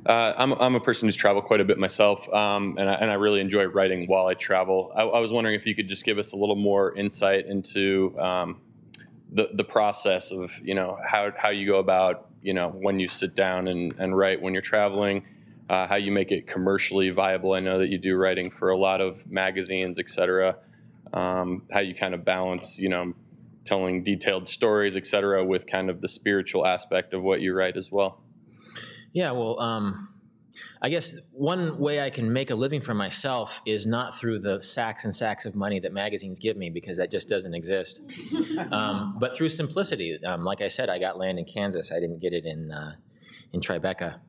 a person who's traveled quite a bit myself, and I really enjoy writing while I travel. I was wondering if you could just give us a little more insight into the process of how you go about when you sit down and write when you're traveling, how you make it commercially viable. I know that you do writing for a lot of magazines, et cetera. How you kind of balance, telling detailed stories, et cetera, with kind of the spiritual aspect of what you write as well. Yeah, well, I guess one way I can make a living for myself is not through the sacks and sacks of money that magazines give me, because that just doesn't exist, but through simplicity. Like I said, I got land in Kansas. I didn't get it in Tribeca.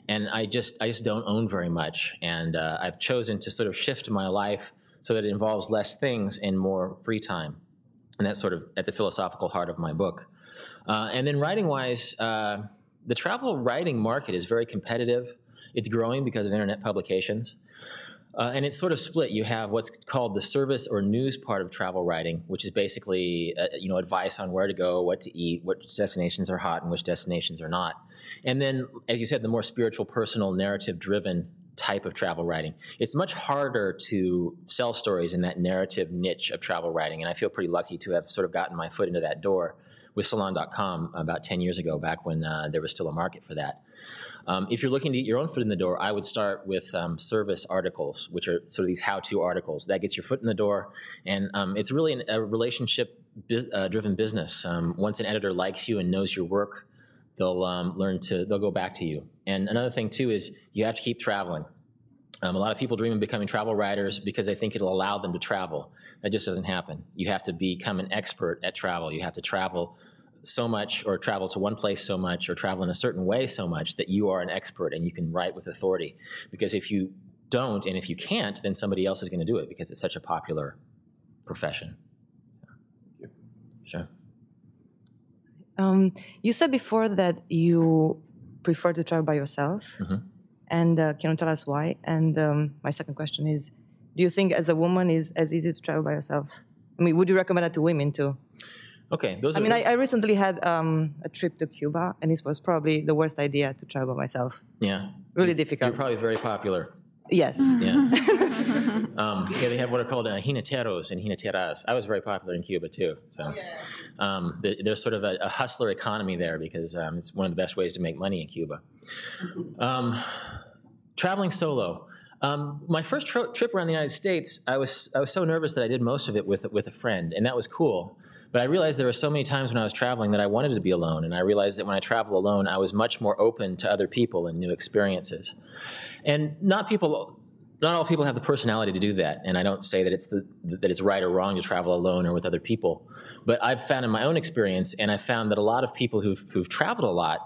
And I just don't own very much. And I've chosen to sort of shift my life so that it involves less things and more free time. And that's sort of at the philosophical heart of my book. And then writing-wise, the travel writing market is very competitive. It's growing because of internet publications. And it's sort of split. You have what's called the service or news part of travel writing, which is basically advice on where to go, what to eat, which destinations are hot and which destinations are not. And then, as you said, the more spiritual, personal, narrative-driven type of travel writing. It's much harder to sell stories in that narrative niche of travel writing, and I feel pretty lucky to have sort of gotten my foot into that door with Salon.com about 10 years ago, back when there was still a market for that. If you're looking to get your own foot in the door, I would start with service articles, which are sort of these how-to articles. That gets your foot in the door, and it's really a relationship-driven business. Once an editor likes you and knows your work, they'll go back to you. And another thing, too, is you have to keep traveling. A lot of people dream of becoming travel writers because they think it'll allow them to travel. That just doesn't happen. You have to become an expert at travel. You have to travel so much, or travel to one place so much, or travel in a certain way so much that you are an expert and you can write with authority. Because if you don't, and if you can't, then somebody else is going to do it, because it's such a popular profession. Sure. You said before that you prefer to travel by yourself. Mm-hmm. And can you tell us why? And my second question is, do you think as a woman is as easy to travel by yourself? I mean, would you recommend it to women too? Okay. I recently had a trip to Cuba, and it was probably the worst idea to travel by myself. Yeah. Really difficult. You're probably very popular. Yes. Yeah. They have what are called jineteros and jineteras. I was very popular in Cuba too. So there's sort of a hustler economy there, because it's one of the best ways to make money in Cuba. Traveling solo. My first trip around the United States, I was so nervous that I did most of it with a friend, and that was cool. But I realized there were so many times when I was traveling that I wanted to be alone, and I realized that when I travel alone, I was much more open to other people and new experiences. And not all people have the personality to do that, and I don't say that it's right or wrong to travel alone or with other people. But I've found in my own experience, and I've found that a lot of people who've traveled a lot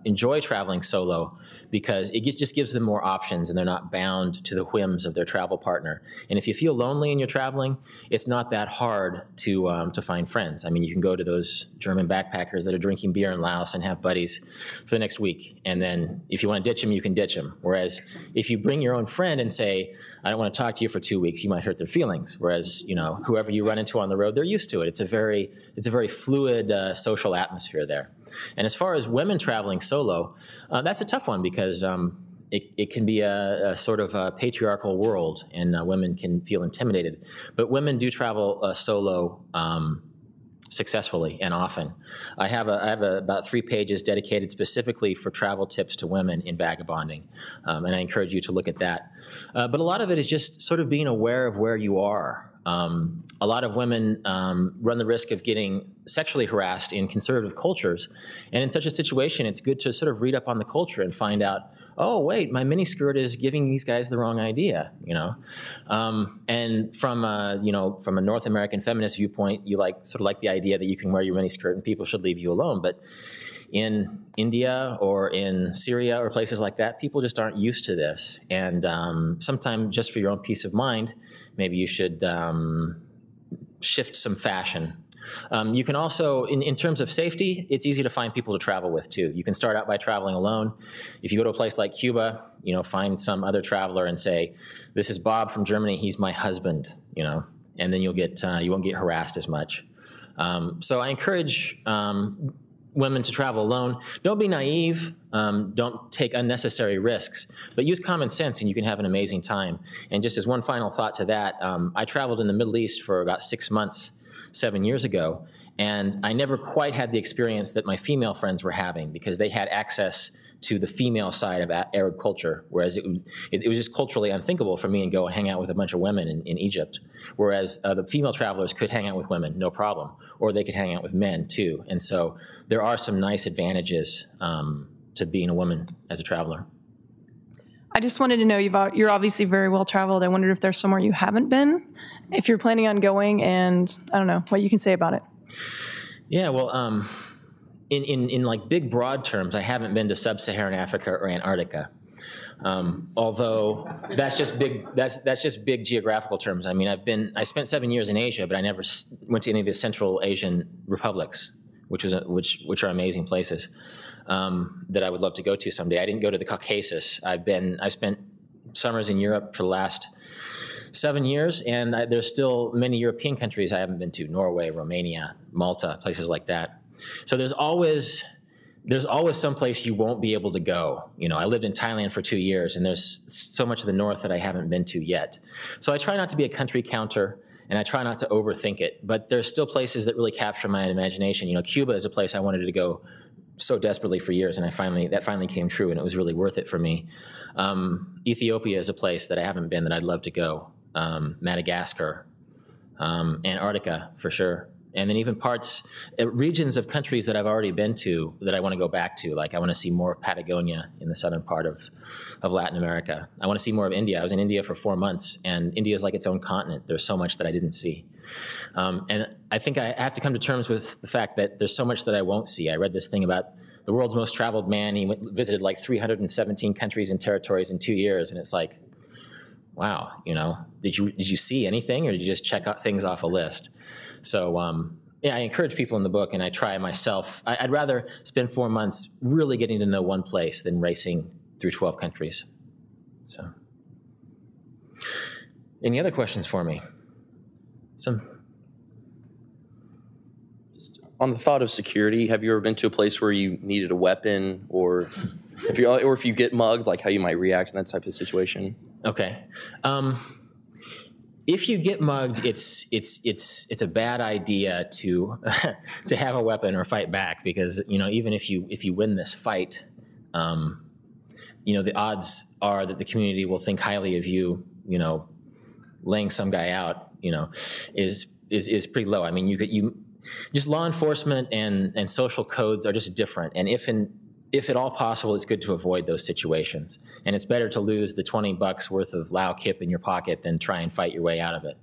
enjoy traveling solo, because it just gives them more options, and they're not bound to the whims of their travel partner. And if you feel lonely and you're traveling, it's not that hard to find friends. I mean, you can go to those German backpackers that are drinking beer in Laos and have buddies for the next week, and then if you want to ditch them, you can ditch them. Whereas if you bring your own friend and say, I don't want to talk to you for 2 weeks, you might hurt their feelings. Whereas, whoever you run into on the road, they're used to it. It's a very fluid social atmosphere there. And as far as women traveling solo, that's a tough one, because it can be a sort of a patriarchal world, and women can feel intimidated. But women do travel solo successfully and often. I have about 3 pages dedicated specifically for travel tips to women in Vagabonding, and I encourage you to look at that. But a lot of it is just sort of being aware of where you are. A lot of women run the risk of getting sexually harassed in conservative cultures, and in such a situation, it's good to sort of read up on the culture and find out, oh, wait, my miniskirt is giving these guys the wrong idea, And from a North American feminist viewpoint, you sort of like the idea that you can wear your miniskirt and people should leave you alone. But in India or in Syria or places like that, people just aren't used to this. And sometimes, just for your own peace of mind, maybe you should shift some fashion. You can also, in terms of safety, it's easy to find people to travel with too. You can start out by traveling alone. If you go to a place like Cuba, find some other traveler and say, "This is Bob from Germany. He's my husband," and then you won't get harassed as much. So I encourage women to travel alone. Don't be naive. Don't take unnecessary risks, but use common sense, and you can have an amazing time. And just as one final thought to that, I traveled in the Middle East for about 6 months 7 years ago, And I never quite had the experience that my female friends were having because they had access to the female side of Arab culture, whereas it was just culturally unthinkable for me to go and hang out with a bunch of women in Egypt, whereas the female travelers could hang out with women, no problem, or they could hang out with men too. And so there are some nice advantages to being a woman as a traveler. I just wanted to know, you're obviously very well traveled. I wondered if there's somewhere you haven't been, if you're planning on going, and I don't know what you can say about it. Yeah, well, in like big broad terms, I haven't been to sub-Saharan Africa or Antarctica. Although that's just big geographical terms. I mean, I spent 7 years in Asia, but I never went to any of the Central Asian republics, which are amazing places that I would love to go to someday. I didn't go to the Caucasus. I spent summers in Europe for the last 7 years, and there's still many European countries I haven't been to: Norway, Romania, Malta, places like that. So there's always some place you won't be able to go. You know, I lived in Thailand for 2 years, and there's so much of the north that I haven't been to yet. So I try not to be a country counter, and I try not to overthink it. But there's still places that really capture my imagination. You know, Cuba is a place I wanted to go so desperately for years, and that finally came true, and it was really worth it for me. Ethiopia is a place that I haven't been that I'd love to go. Madagascar, Antarctica for sure. And then even regions of countries that I've already been to that I want to go back to. Like I want to see more of Patagonia in the southern part of Latin America. I want to see more of India. I was in India for 4 months, and India is like its own continent. There's so much that I didn't see. And I think I have to come to terms with the fact that there's so much that I won't see. I read this thing about the world's most traveled man. He visited like 317 countries and territories in 2 years, and it's like, wow, you know, did you see anything, or did you just check out things off a list? So, yeah, I encourage people in the book, and I try myself. I'd rather spend 4 months really getting to know one place than racing through 12 countries. So, any other questions for me? Just on the thought of security, have you ever been to a place where you needed a weapon, or if you get mugged, like how you might react in that type of situation? Okay. If you get mugged, it's a bad idea to to have a weapon or fight back, because you know, even if you win this fight, you know, the odds are that the community will think highly of you. You know, laying some guy out, you know, is pretty low. I mean, you just law enforcement and social codes are just different, and if at all possible, it's good to avoid those situations. And it's better to lose the $20 worth of Lao kip in your pocket than try and fight your way out of it.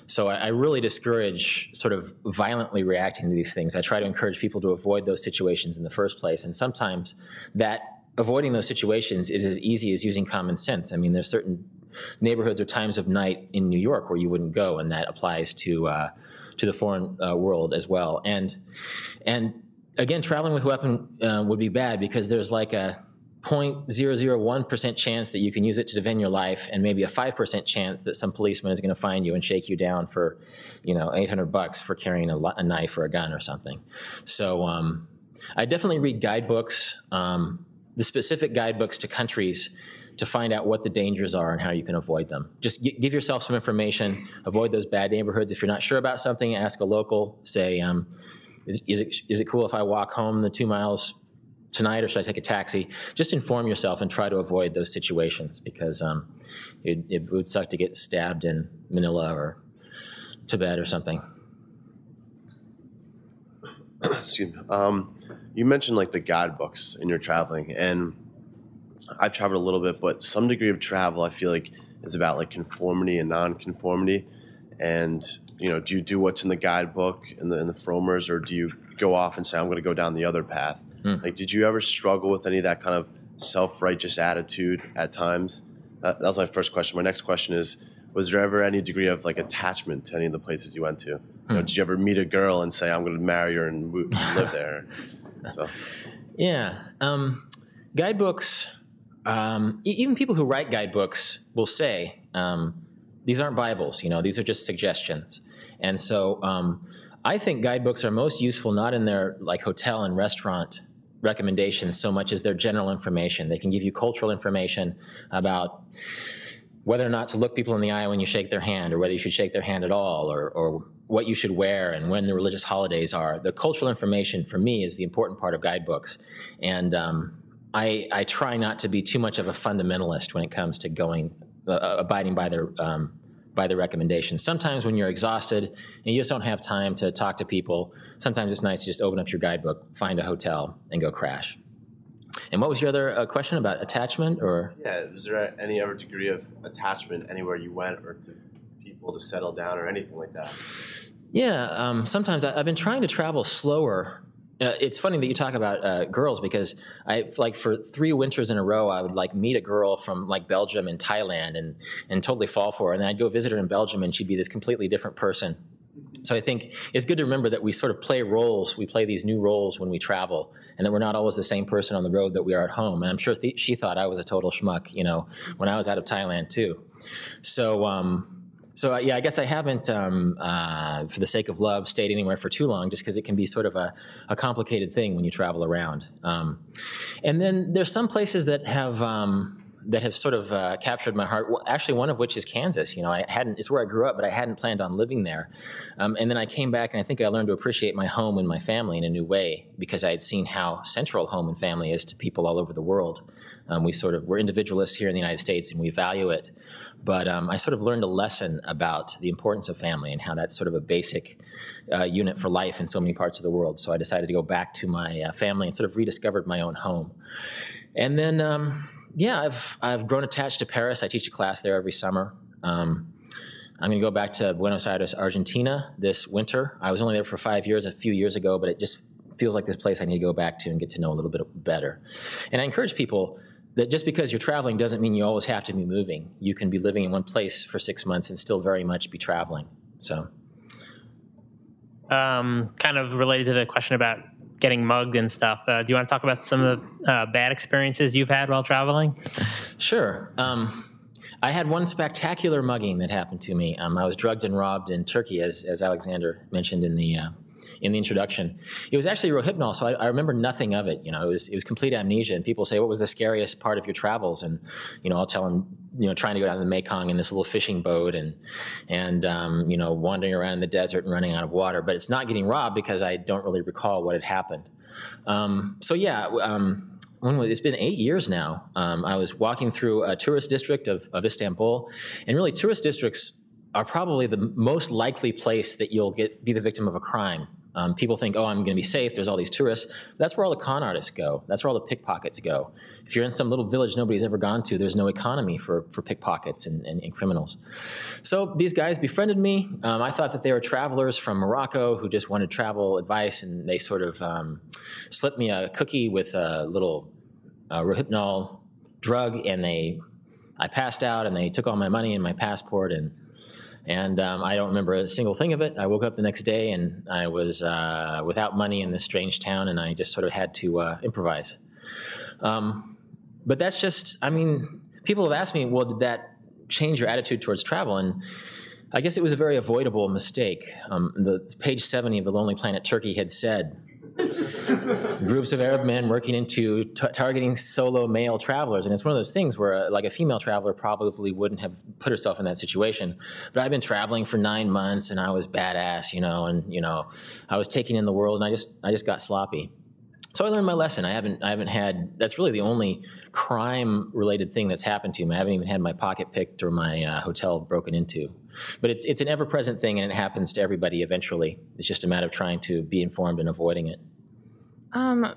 So I really discourage sort of violently reacting to these things. I try to encourage people to avoid those situations in the first place. And sometimes that avoiding those situations is as easy as using common sense. I mean, there's certain neighborhoods or times of night in New York where you wouldn't go, and that applies to the foreign world as well. And again, traveling with a weapon would be bad, because there's like a 0.001% chance that you can use it to defend your life, and maybe a 5% chance that some policeman is going to find you and shake you down for, you know, $800 for carrying a knife or a gun or something. So I definitely read guidebooks, the specific guidebooks to countries, to find out what the dangers are and how you can avoid them. Just give yourself some information, avoid those bad neighborhoods. If you're not sure about something, ask a local. Say, is it cool if I walk home the 2 miles tonight, or should I take a taxi? Just inform yourself and try to avoid those situations, because it would suck to get stabbed in Manila or Tibet or something. Excuse me. You mentioned like the guidebooks in your traveling, and I've traveled a little bit, but some degree of travel I feel like is about like conformity and non-conformity. And you know, do you do what's in the guidebook and the Fromers, or do you go off and say, I'm going to go down the other path? Like, did you ever struggle with any of that kind of self-righteous attitude at times? That was my first question. My next question is, was there ever any degree of like attachment to any of the places you went to? You know, did you ever meet a girl and say, I'm going to marry her and live there? So, yeah. Guidebooks, even people who write guidebooks will say, these aren't Bibles, you know, these are just suggestions. And so I think guidebooks are most useful not in their like hotel and restaurant recommendations so much as their general information. They can give you cultural information about whether or not to look people in the eye when you shake their hand, or whether you should shake their hand at all, or what you should wear and when the religious holidays are. The cultural information for me is the important part of guidebooks. And I try not to be too much of a fundamentalist when it comes to abiding by the recommendations. Sometimes when you're exhausted and you just don't have time to talk to people, sometimes it's nice to just open up your guidebook, find a hotel, and go crash. And what was your other question about attachment? Or yeah, was there any other degree of attachment anywhere you went, or to people to settle down, or anything like that? Yeah, sometimes I've been trying to travel slower. It's funny that you talk about girls, because for 3 winters in a row, I would meet a girl from Belgium and Thailand and totally fall for her. And then I'd go visit her in Belgium and she'd be this completely different person. So I think it's good to remember that we sort of play roles. We play these new roles when we travel, and that we're not always the same person on the road that we are at home. And I'm sure she thought I was a total schmuck, when I was out of Thailand too. So, yeah, I guess I haven't, for the sake of love, stayed anywhere for too long, just because it can be sort of a complicated thing when you travel around. And then there's some places that have sort of captured my heart. Well, actually, one of which is Kansas. It's where I grew up, but I hadn't planned on living there. And then I came back, and I think I learned to appreciate my home and my family in a new way, because I had seen how central home and family is to people all over the world. We're individualists here in the United States, and we value it. But I sort of learned a lesson about the importance of family and how that's sort of a basic unit for life in so many parts of the world. So I decided to go back to my family and sort of rediscovered my own home. And then, I've grown attached to Paris. I teach a class there every summer. I'm going to go back to Buenos Aires, Argentina this winter. I was only there for 5 years a few years ago, but it just feels like this place I need to go back to and get to know a little bit better. And I encourage people that just because you're traveling doesn't mean you always have to be moving. You can be living in one place for 6 months and still very much be traveling. So, kind of related to the question about getting mugged and stuff. Do you want to talk about some of the bad experiences you've had while traveling? Sure. I had one spectacular mugging that happened to me. I was drugged and robbed in Turkey, as Alexander mentioned in the introduction. It was actually Rohypnol, so I remember nothing of it. It was complete amnesia. And people say, "What was the scariest part of your travels?" And I'll tell them, trying to go down the Mekong in this little fishing boat, and wandering around in the desert and running out of water. But it's not getting robbed, because I don't really recall what had happened. It's been 8 years now. I was walking through a tourist district of Istanbul, and really tourist districts are probably the most likely place that you'll be the victim of a crime. People think, oh, I'm going to be safe. There's all these tourists. That's where all the con artists go. That's where all the pickpockets go. If you're in some little village nobody's ever gone to, there's no economy for pickpockets and criminals. So these guys befriended me. I thought that they were travelers from Morocco who just wanted travel advice, and they sort of slipped me a cookie with a little Rohypnol drug, and I passed out, and they took all my money and my passport, and I don't remember a single thing of it. I woke up the next day, and I was without money in this strange town, and I just sort of had to improvise. But that's just, people have asked me, well, did that change your attitude towards travel? And I guess it was a very avoidable mistake. The page 70 of The Lonely Planet Turkey had said, groups of Arab men working into targeting solo male travelers. And it's one of those things where a female traveler probably wouldn't have put herself in that situation. But I've been traveling for 9 months, and I was badass, I was taking in the world, and I just got sloppy. So I learned my lesson. I haven't had, that's really the only crime related thing that's happened to me. I haven't even had my pocket picked or my hotel broken into. But it's an ever-present thing, and it happens to everybody eventually. It's just a matter of trying to be informed and avoiding it.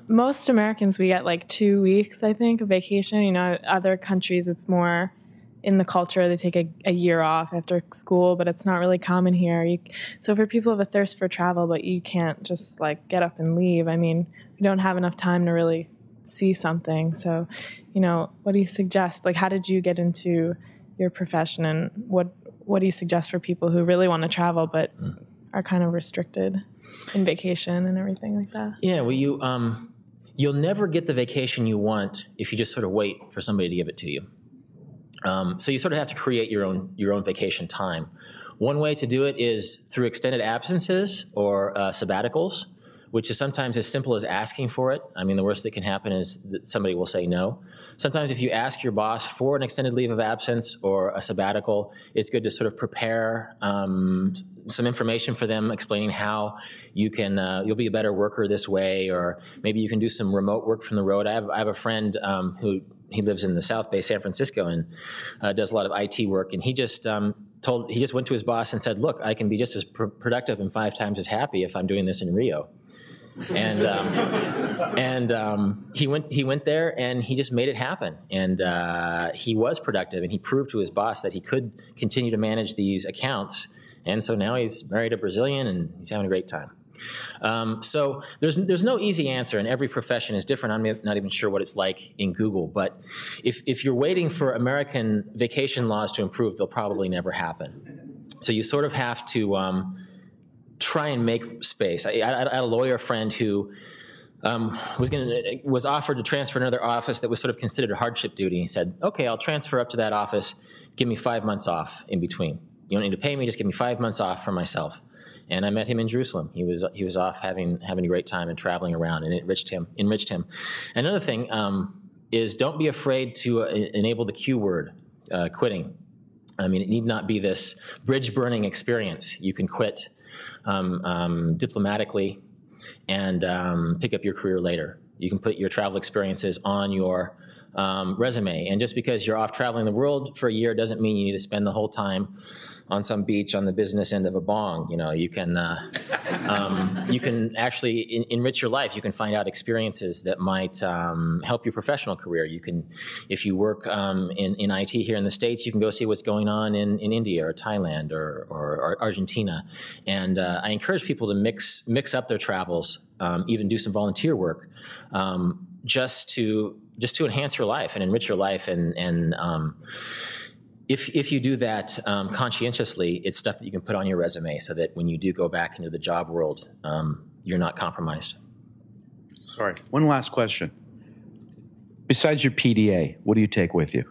Most Americans, we get 2 weeks, I think, of vacation. Other countries, it's more in the culture. They take a year off after school, but it's not really common here. So for people who have a thirst for travel, but you can't just get up and leave. We don't have enough time to really see something. So, what do you suggest? How did you get into your profession, and what do you suggest for people who really want to travel but are kind of restricted in vacation and everything like that? Yeah, well, you'll never get the vacation you want if you just sort of wait for somebody to give it to you. So you sort of have to create your own vacation time. One way to do it is through extended absences or sabbaticals, which is sometimes as simple as asking for it. I mean, the worst that can happen is that somebody will say no. Sometimes if you ask your boss for an extended leave of absence or a sabbatical, it's good to sort of prepare some information for them, explaining how you can, you'll be a better worker this way, or maybe you can do some remote work from the road. I have a friend who he lives in the South Bay, San Francisco, and does a lot of IT work. And he just he just went to his boss and said, "Look, I can be just as productive and 5 times as happy if I'm doing this in Rio." And he went there and he just made it happen. And he was productive, and he proved to his boss that he could continue to manage these accounts. And so now he's married a Brazilian and he's having a great time. So there's no easy answer, and every profession is different. I'm not even sure what it's like in Google, but if you're waiting for American vacation laws to improve, they'll probably never happen. So you sort of have to try and make space. I had a lawyer friend who was offered to transfer to another office that was sort of considered a hardship duty. He said, "Okay, I'll transfer up to that office. Give me 5 months off in between. You don't need to pay me. Just give me 5 months off for myself." And I met him in Jerusalem. He was off having a great time and traveling around, and it enriched him. Another thing is, don't be afraid to enable the Q word, quitting. I mean, it need not be this bridge burning experience. You can quit diplomatically and pick up your career later. You can put your travel experiences on your resume. And just because you're off traveling the world for a year doesn't mean you need to spend the whole time on some beach on the business end of a bong. You know, you can actually enrich your life. You can find out experiences that might help your professional career. You can, if you work in IT here in the States, you can go see what's going on in India or Thailand or Argentina. And I encourage people to mix up their travels, even do some volunteer work, just to enhance your life and enrich your life. And if you do that conscientiously, it's stuff that you can put on your resume so that when you do go back into the job world, you're not compromised. Sorry, one last question. Besides your PDA, what do you take with you?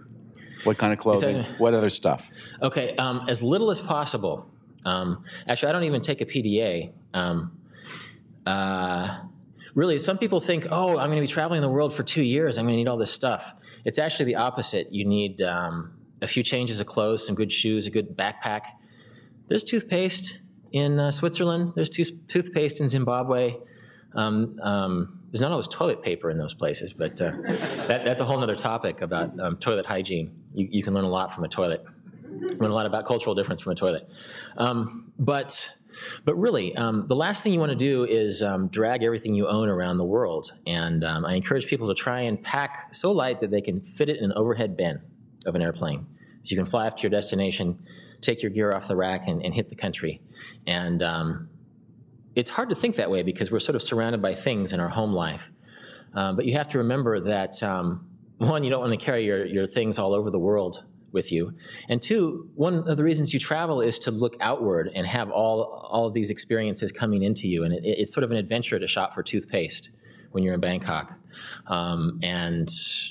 What kind of clothing? What other stuff? Okay, as little as possible. Actually, I don't even take a PDA. Really, some people think, oh, I'm going to be traveling the world for 2 years. I'm going to need all this stuff. It's actually the opposite. You need a few changes of clothes, some good shoes, a good backpack. There's toothpaste in Switzerland. There's toothpaste in Zimbabwe. There's not always toilet paper in those places, but that's a whole other topic about toilet hygiene. You can learn a lot from a toilet. Learn a lot about cultural difference from a toilet. But really, the last thing you want to do is drag everything you own around the world. And I encourage people to try and pack so light that they can fit it in an overhead bin of an airplane. So you can fly up to your destination, take your gear off the rack, and hit the country. And it's hard to think that way because we're sort of surrounded by things in our home life. But you have to remember that, one, you don't want to carry your things all over the world with you. And two, one of the reasons you travel is to look outward and have all of these experiences coming into you. And it's sort of an adventure to shop for toothpaste when you're in Bangkok. That's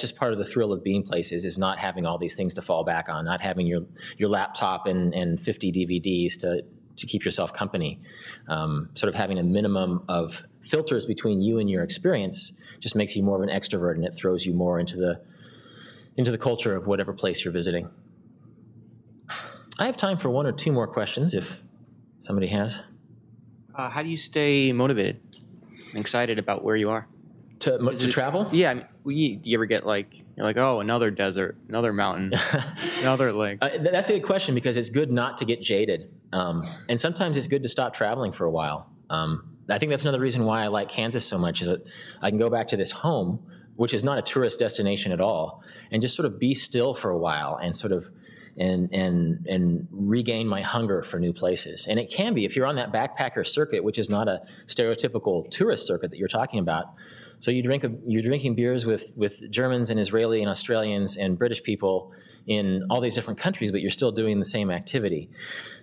just part of the thrill of being places, is not having all these things to fall back on, not having your laptop and 50 DVDs to keep yourself company. Sort of having a minimum of filters between you and your experience just makes you more of an extrovert, and it throws you more into the culture of whatever place you're visiting. I have time for 1 or 2 more questions if somebody has. How do you stay motivated and excited about where you are? To travel? Yeah. I mean, you ever get like, you're like, oh, another desert, another mountain, another lake? That's a good question, because it's good not to get jaded. And sometimes it's good to stop traveling for a while. I think that's another reason why I like Kansas so much, is that I can go back to this home, which is not a tourist destination at all, and just sort of be still for a while and sort of and regain my hunger for new places. And it can be, if you're on that backpacker circuit, which is not a stereotypical tourist circuit that you're talking about, So you're drinking beers with Germans and Israeli and Australians and British people in all these different countries, but you're still doing the same activity.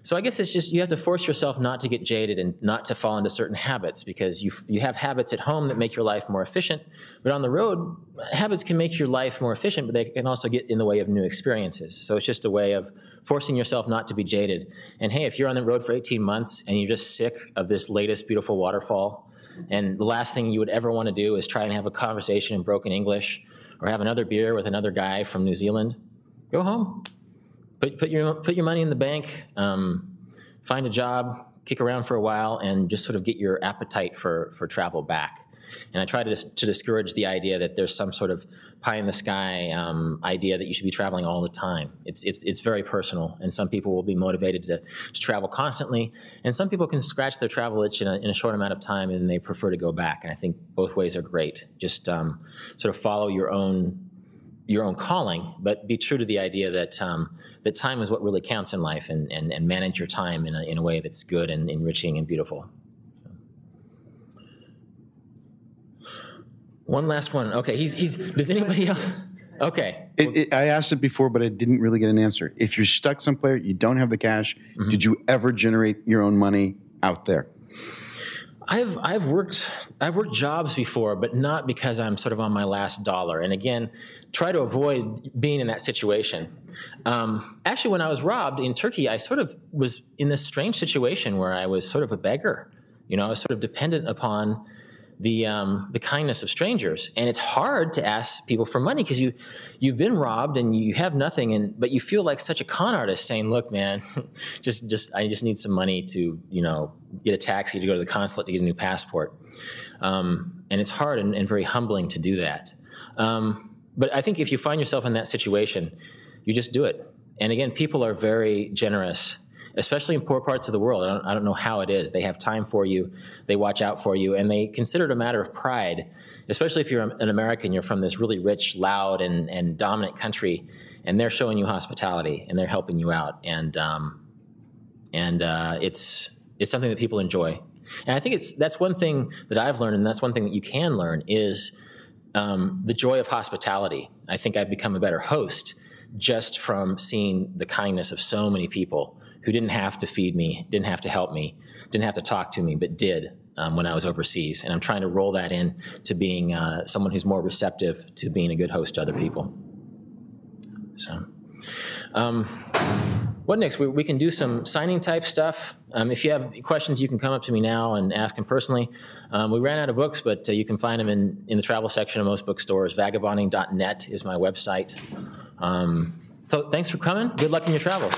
So I guess it's just you have to force yourself not to get jaded and not to fall into certain habits, because you have habits at home that make your life more efficient, but on the road, habits can make your life more efficient, but they can also get in the way of new experiences. So it's just a way of forcing yourself not to be jaded. And hey, if you're on the road for 18 months and you're just sick of this latest beautiful waterfall, and the last thing you would ever want to do is try and have a conversation in broken English or have another beer with another guy from New Zealand, go home. Put your money in the bank, find a job, kick around for a while, and just sort of get your appetite for travel back. And I try to discourage the idea that there's some sort of pie-in-the-sky idea that you should be traveling all the time. It's very personal, and some people will be motivated to travel constantly, and some people can scratch their travel itch in a short amount of time, and they prefer to go back. And I think both ways are great. Just sort of follow your own calling, but be true to the idea that that time is what really counts in life, and manage your time in a way that's good and enriching and beautiful. One last one. Okay, does anybody else? Okay. I asked it before, but I didn't really get an answer. If you're stuck somewhere, you don't have the cash, did you ever generate your own money out there? I've worked jobs before, but not because I'm sort of on my last dollar. And again, try to avoid being in that situation. Actually, when I was robbed in Turkey, I sort of was in this strange situation where I was sort of a beggar. You know, I was sort of dependent upon the kindness of strangers, and it's hard to ask people for money because you've been robbed and you have nothing, but you feel like such a con artist saying, "Look, man, I just need some money to get a taxi to go to the consulate to get a new passport," and it's hard and very humbling to do that. But I think if you find yourself in that situation, you just do it. And again, people are very generous, especially in poor parts of the world. I don't know how it is. They have time for you, they watch out for you, and they consider it a matter of pride, especially if you're an American, you're from this really rich, loud, and dominant country, and they're showing you hospitality, and they're helping you out, and it's something that people enjoy. And I think that's one thing that I've learned, and that's one thing that you can learn, is the joy of hospitality. I think I've become a better host just from seeing the kindness of so many people who didn't have to feed me, didn't have to help me, didn't have to talk to me, but did when I was overseas. And I'm trying to roll that in to being someone who's more receptive to being a good host to other people. So, what next? We can do some signing type stuff. If you have questions, you can come up to me now and ask them personally. We ran out of books, but you can find them in the travel section of most bookstores. Vagabonding.net is my website. So thanks for coming. Good luck in your travels.